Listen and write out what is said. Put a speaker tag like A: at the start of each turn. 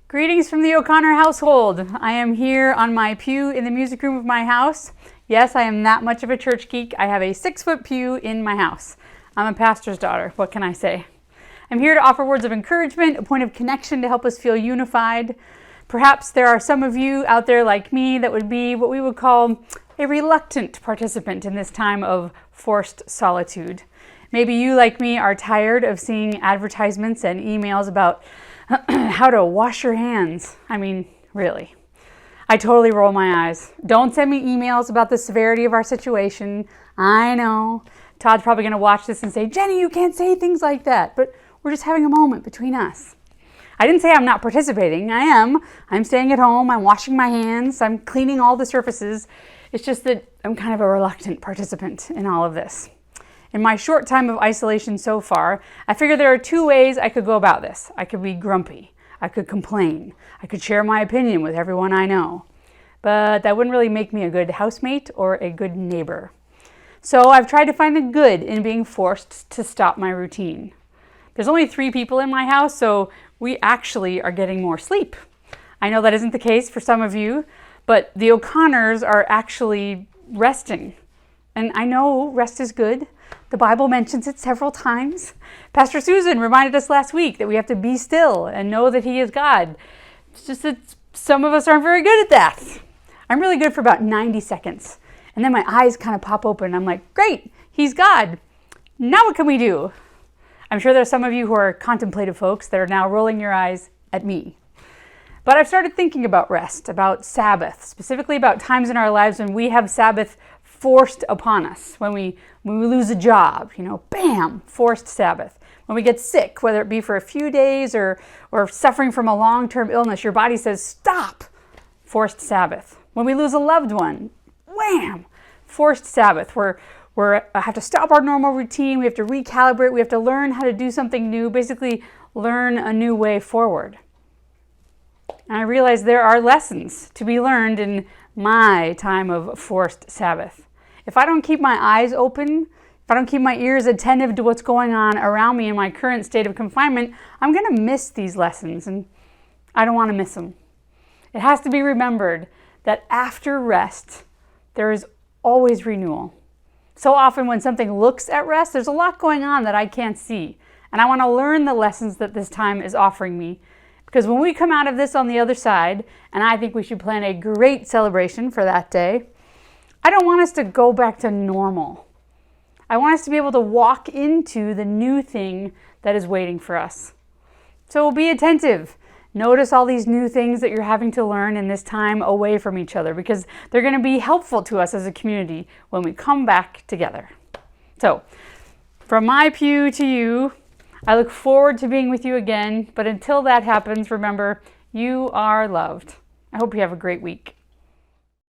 A: Greetings from the O'Connor household. I am here on my pew in the music room of my house. Yes, I am that much of a church geek. I have a 6-foot pew in my house. I'm a pastor's daughter. What can I say? I'm here to offer words of encouragement, a point of connection to help us feel unified. Perhaps there are some of you out there like me that would be what we would call a reluctant participant in this time of forced solitude. Maybe you, like me, are tired of seeing advertisements and emails about how to wash your hands. I mean, really. I totally roll my eyes. Don't send me emails about the severity of our situation. I know. Todd's probably going to watch this and say, Jenny, you can't say things like that. But we're just having a moment between us. I didn't say I'm not participating. I am. I'm staying at home. I'm washing my hands. I'm cleaning all the surfaces. It's just that I'm kind of a reluctant participant in all of this. In my short time of isolation so far, I figure there are two ways I could go about this. I could be grumpy. I could complain. I could share my opinion with everyone I know. But that wouldn't really make me a good housemate or a good neighbor. So I've tried to find the good in being forced to stop my routine. There's only 3 people in my house, so we actually are getting more sleep. I know that isn't the case for some of you, but the O'Connors are actually resting. And I know rest is good. The Bible mentions it several times. Pastor Susan reminded us last week that we have to be still and know that He is God. It's just that some of us aren't very good at that. I'm really good for about 90 seconds. And then my eyes kind of pop open. I'm like, great, He's God. Now what can we do? I'm sure there's some of you who are contemplative folks that are now rolling your eyes at me. But I've started thinking about rest, about Sabbath, specifically about times in our lives when we have Sabbath forced upon us. When we lose a job, bam, forced Sabbath. When we get sick, whether it be for a few days or suffering from a long-term illness, your body says, stop, forced Sabbath. When we lose a loved one, wham, forced Sabbath. We have to stop our normal routine. We have to recalibrate. We have to learn how to do something new, basically learn a new way forward. And I realize there are lessons to be learned in my time of forced Sabbath. If I don't keep my eyes open, if I don't keep my ears attentive to what's going on around me in my current state of confinement, I'm going to miss these lessons, and I don't want to miss them. It has to be remembered that after rest, there is always renewal. So often when something looks at rest, there's a lot going on that I can't see, and I want to learn the lessons that this time is offering me. Because when we come out of this on the other side, and I think we should plan a great celebration for that day, I don't want us to go back to normal. I want us to be able to walk into the new thing that is waiting for us. So be attentive. Notice all these new things that you're having to learn in this time away from each other, because they're going to be helpful to us as a community when we come back together. So, from my pew to you, I look forward to being with you again, but until that happens, remember, you are loved. I hope you have a great week.